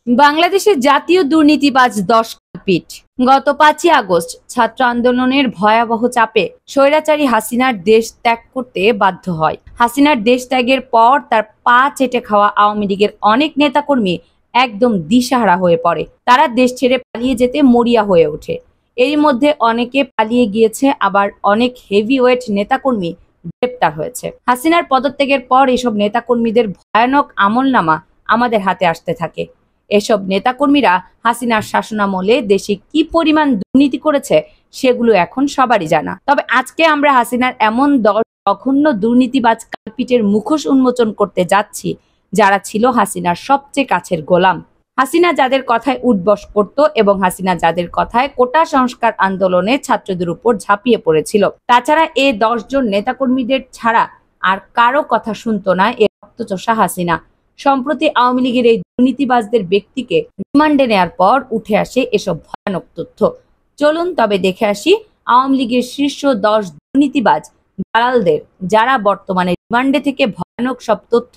বাংলাদেশের জাতীয় দুর্নীতিবাজ ১০ কালপিট। গত ৫ই আগস্ট ছাত্র আন্দোলনের ভয়াবহ চাপে স্বৈরাচারী হাসিনার দেশ ত্যাগ করতে বাধ্য হয়। হাসিনার দেশ ত্যাগের পর তার পা চেটে খাওয়া আওয়ামী লীগের অনেক নেতাকর্মী একদম দিশাহারা হয়ে পড়ে। তারা দেশ ছেড়ে পালিয়ে যেতে মরিয়া হয়ে ওঠে। এরই মধ্যে অনেকে পালিয়ে গিয়েছে, আবার অনেক হেভিওয়েট নেতাকর্মী গ্রেপ্তার হয়েছে। হাসিনার পদত্যাগের পর এসব নেতাকর্মীদের ভয়ানক আমলনামা আমাদের হাতে আসতে থাকে। এসব নেতাকর্মীরা হাসিনার শাসনামলে দেশে কি পরিমাণ দুর্নীতি করেছে সেগুলো এখন সবারই জানা। তবে আজকে আমরা হাসিনার এমন জঘন্য দুর্নীতিবাজ কালপিটের মুখোশ উন্মোচন করতে যাচ্ছি যারা ছিল হাসিনার সবচেয়ে কাছের গোলাম। হাসিনা যাদের কথায় উঠবস করত এবং হাসিনা যাদের কথায় কোটা সংস্কার আন্দোলনে ছাত্রদের উপর ঝাঁপিয়ে পড়েছিল। তাছাড়া এই ১০ জন নেতাকর্মীদের ছাড়া আর কারো কথা শুনতো না এ রক্তচোষা হাসিনা। সম্প্রতি আওয়ামী লীগের এই দুর্নীতিবাজদের ব্যক্তিকে রিমান্ডে নেওয়ার পর উঠে আসে এসব ভয়ানক তথ্য। চলুন তবে দেখে আসি আওয়ামী লীগের শীর্ষ ১০ দুর্নীতিবাজ দালালদের, যারা বর্তমানে রিমান্ডে থেকে ভয়ানক সব তথ্য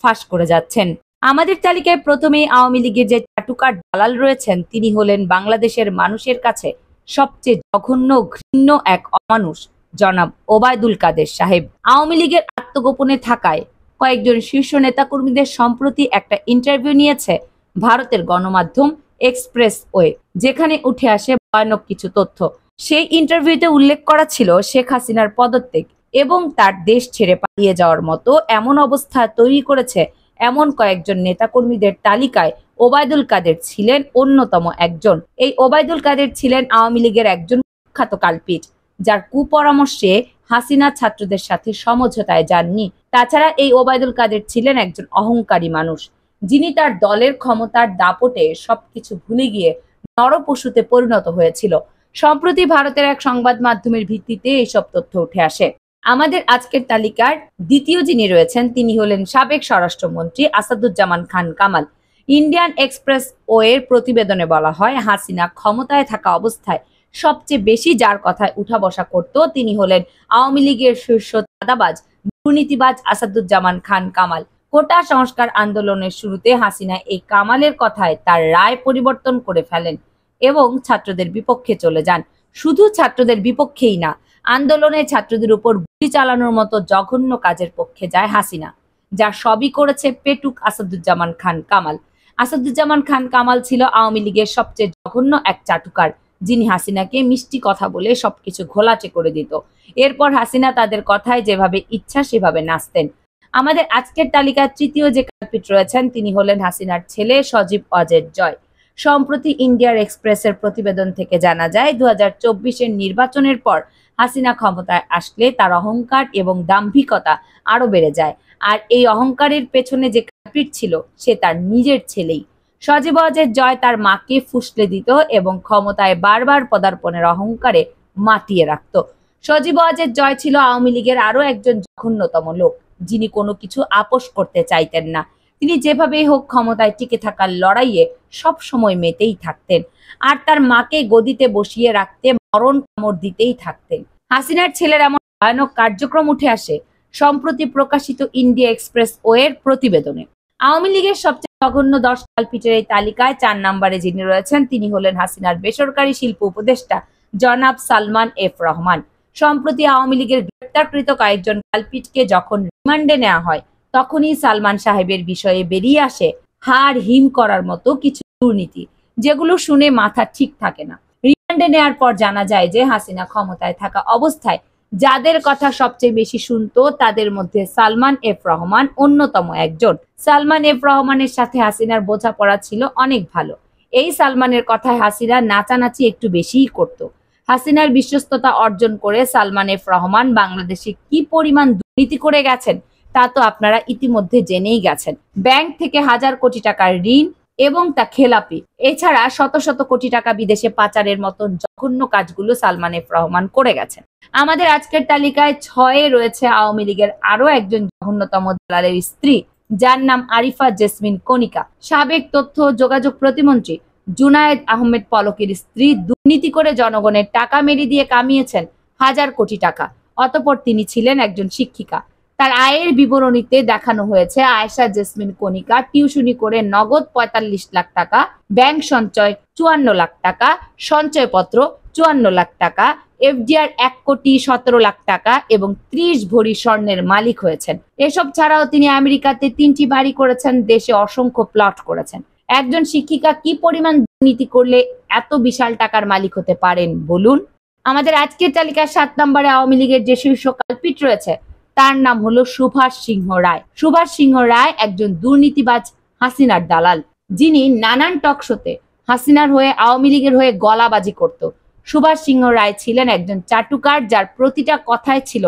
ফাঁস করে যাচ্ছেন। আমাদের তালিকায় প্রথমেই আওয়ামী লীগের যে চাটুকার দালাল রয়েছেন, তিনি হলেন বাংলাদেশের মানুষের কাছে সবচেয়ে জঘন্য ঘৃণ্য এক অমানুষ জনাব ওবায়দুল কাদের সাহেব। আওয়ামী লীগের আত্মগোপনে থাকায় কয়েকজন শীর্ষ নেতাকর্মীদের সম্প্রতি একটা ইন্টারভিউ নিয়েছে ভারতের গণমাধ্যম এক্সপ্রেসওয়ে, যেখানে উঠে আসে ভয়ানক কিছু তথ্য। সেই ইন্টারভিউতে উল্লেখ করা ছিল শেখ হাসিনার পদত্যাগ এবং তার দেশ ছেড়ে পালিয়ে যাওয়ার মতো এমন অবস্থা তৈরি করেছে এমন কয়েকজন নেতাকর্মীদের তালিকায় ওবায়দুল কাদের ছিলেন অন্যতম একজন। এই ওবায়দুল কাদের ছিলেন আওয়ামী লীগের একজন কুখ্যাত কালপিট, যার কুপরামর্শে হাসিনা ছাত্রদের সাথে সমঝোতায় যাননি। তাছাড়া এই ওবায়দুল কাদের ছিলেন একজন অহংকারী মানুষ, যিনি তার দলের ক্ষমতার দাপটে সবকিছু ভুলে গিয়ে নরপশুতে পরিণত হয়েছিল। সম্প্রতি ভারতের এক সংবাদ মাধ্যমের ভিত্তিতে এইসব তথ্য উঠে আসে। আমাদের আজকের তালিকার দ্বিতীয় যিনি রয়েছেন, তিনি হলেন সাবেক স্বরাষ্ট্রমন্ত্রী আসাদুজ্জামান খান কামাল। ইন্ডিয়ান এক্সপ্রেস ওয়ের প্রতিবেদনে বলা হয়, হাসিনা ক্ষমতায় থাকা অবস্থায় সবচেয়ে বেশি যার কথায় উঠা বসা করত তিনি হলেন আওয়ামী লীগের শীর্ষ চাঁদাবাজ দুর্নীতিবাজ আসাদুজ্জামান খান কামাল। কোটা সংস্কার আন্দোলনের শুরুতে হাসিনা এই কামালের কথায় তার রায় পরিবর্তন করে ফেলেন এবং ছাত্রদের বিপক্ষে চলে যান। শুধু ছাত্রদের বিপক্ষেই না, আন্দোলনে ছাত্রদের উপর গুলি চালানোর মতো জঘন্য কাজের পক্ষে যায় হাসিনা, যা সবই করেছে পেটুক আসাদুজ্জামান খান কামাল। আসাদুজ্জামান খান কামাল ছিল আওয়ামী লীগের সবচেয়ে জঘন্য এক চাটুকার, যিনি হাসিনাকে মিষ্টি কথা বলে সবকিছু ঘোলাটে করে দিত। এরপর হাসিনা তাদের কথায় যেভাবে ইচ্ছা সেভাবে নাচতেন। আমাদের আজকের তালিকার তৃতীয় যে কালপিট রয়েছেন, তিনি হলেন হাসিনার ছেলে সজীব অজের জয়। সম্প্রতি ইন্ডিয়ার এক্সপ্রেসের প্রতিবেদন থেকে জানা যায়, ২০২৪-এর নির্বাচনের পর হাসিনা ক্ষমতায় আসলে তার অহংকার এবং দাম্ভিকতা আরো বেড়ে যায়। আর এই অহংকারের পেছনে যে কালপিট ছিল সে তার নিজের ছেলেই। সজীব অজের জয় তার মাকে ফুসলে দিত এবং ক্ষমতায় বারবার পদার্পণের অহংকারে মাতিয়ে রাখত। সজীব অজের জয় ছিল আওয়ামী লীগের আরো একজন জঘন্যতম লোক, যিনি কোনো কিছু আপোষ করতে চাইতেন না। তিনি যেভাবেই হোক ক্ষমতায় টিকে থাকার লড়াইয়ে সব সময় মেতেই থাকতেন, আর তার মাকে গদিতে বসিয়ে রাখতে মরণ কামড় দিতেই থাকতেন। হাসিনার ছেলের এমন ভয়ানক কার্যক্রম উঠে আসে সম্প্রতি প্রকাশিত ইন্ডিয়া এক্সপ্রেস ওয়ের প্রতিবেদনে। আওয়ামী লীগের সবচেয়ে জঘন্য ১০ কালপিটের এই তালিকায় ৪ নম্বরে যিনি রয়েছেন, তিনি হলেন হাসিনার বেসরকারি শিল্প উপদেষ্টা জনাব সালমান এফ রহমান। সম্প্রতি আওয়ামী লীগের গ্রেপ্তারকৃত কয়েকজন কালপিটকে যখন রিমান্ডে নেওয়া হয়, তখনই সালমান সাহেবের বিষয়ে বেরিয়ে আসে হাড় হিম করার মতো কিছু দুর্নীতি, যেগুলো শুনে মাথা ঠিক থাকে না। রিমান্ডে নেওয়ার পর জানা যায় যে হাসিনা ক্ষমতায় থাকা অবস্থায় যাদের কথা সবচেয়ে বেশি শুনতো তাদের মধ্যে সালমান এফ রহমান অন্যতম একজন। সালমান এফ রহমানের সাথে হাসিনার বোঝাপড়া ছিল অনেক ভালো। এই সালমানের কথায় হাসিনা নাচানাচি একটু বেশিই করত। হাসিনার বিশ্বস্ততা অর্জন করে সালমান এফ রহমান বাংলাদেশে কি পরিমাণ দুর্নীতি করে গেছেন তা তো আপনারা ইতিমধ্যে জেনেই গেছেন। ব্যাংক থেকে হাজার কোটি টাকার ঋণ এবং তা খেলাপি, এছাড়া শত শত কোটি টাকা বিদেশে পাচারের মতন জঘন্য কাজগুলো সালমান এফ রহমান করে গেছেন। আমাদের আজকের তালিকায় ৬-এ রয়েছে আওয়ামী লীগের আরো একজন জঘন্যতম দালালের স্ত্রী, যার নাম আরিফা জেসমিন কণিকা। সাবেক তথ্য যোগাযোগ প্রতিমন্ত্রী জুনায়েদ আহমেদ পলকের স্ত্রী দুর্নীতি করে জনগণের টাকা মেরে দিয়ে কামিয়েছেন হাজার কোটি টাকা। অতঃপর তিনি ছিলেন একজন শিক্ষিকা। তার আয়ের বিবরণীতে দেখানো হয়েছে আয়েশা জেসমিন কণিকা টিউশনি করে নগদ ৪৫ লাখ টাকা, ব্যাংক সঞ্চয় ৫৪ লাখ টাকা, সঞ্চয়পত্র ৫৪ লাখ টাকা, এফডিআর ১,১৭,০০,০০০ টাকা এবং ৩০ ভরি স্বর্ণের মালিক হয়েছেন। এসব ছাড়াও তিনি আমেরিকাতে ৩টি বাড়ি করেছেন, দেশে অসংখ্য প্লট করেছেন। একজন শিক্ষিকা কি পরিমাণ দুর্নীতি করলে এত বিশাল টাকার মালিক হতে পারেন বলুন? আমাদের আজকের তালিকার ৭ নম্বরে আওয়ামী লীগের যে শীর্ষ কালপিট রয়েছে তার নাম হলো সুভাষ সিংহ রায়। সুভাষ সিংহ রায় একজন দুর্নীতিবাজ হাসিনার দালাল, যিনি নানান টক শোতে হাসিনার হয়ে আওয়ামী লীগের হয়ে গলাবাজি করত। সুভাষ সিংহ রায় ছিলেন একজন চাটুকার, যার প্রতিটা কথায় ছিল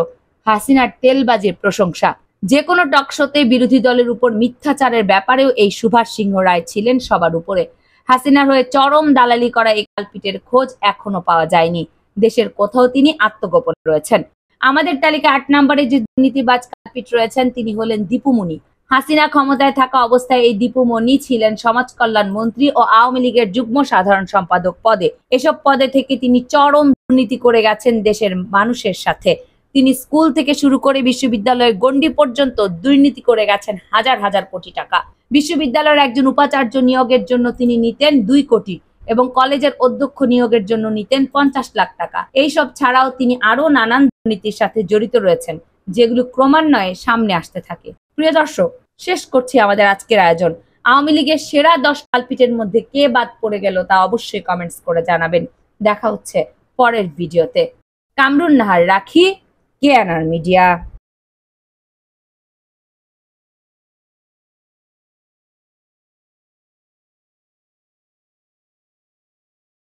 হাসিনার তেলবাজির প্রশংসা। যে কোনো টক শোতে বিরোধী দলের উপর মিথ্যাচারের ব্যাপারেও এই সুভাষ সিংহ রায় ছিলেন সবার উপরে। হাসিনার হয়ে চরম দালালি করা এই কালপিটের খোঁজ এখনো পাওয়া যায়নি। দেশের কোথাও তিনি আত্মগোপনে রয়েছেন। আমাদের তালিকা ৮ নম্বরে যে দুর্নীতিবাজ কালপিট রয়েছেন তিনি হলেন দীপু মনি। হাসিনা ক্ষমতায় থাকা অবস্থায় এই দীপু মনি ছিলেন সমাজ কল্যাণ মন্ত্রী ও আওয়ামী লীগের যুগ্ম সাধারণ সম্পাদক পদে। এসব পদে থেকে তিনি চরম দুর্নীতি করে গেছেন দেশের মানুষের সাথে। তিনি স্কুল থেকে শুরু করে বিশ্ববিদ্যালয়ের গণ্ডি পর্যন্ত দুর্নীতি করে গেছেন হাজার হাজার কোটি টাকা। বিশ্ববিদ্যালয়ের একজন উপাচার্য নিয়োগের জন্য তিনি নিতেন ২ কোটি এবং কলেজের অধ্যক্ষ নিয়োগের জন্য নিতেন ৫০ লাখ টাকা। এইসব ছাড়াও তিনি আরো নানান দুর্নীতির সাথে জড়িত রয়েছেন, যেগুলো ক্রমান্বয়ে সামনে আসতে থাকে। প্রিয় দর্শক, শেষ করছি আমাদের আজকের আয়োজন। আওয়ামী লীগের সেরা 10 কালপিটের মধ্যে কে বাদ পড়ে গেল তা অবশ্যই কমেন্টস করে জানাবেন। দেখা হচ্ছে পরের ভিডিওতে। কামরুন নাহার রাখি, কেএনআর মিডিয়া।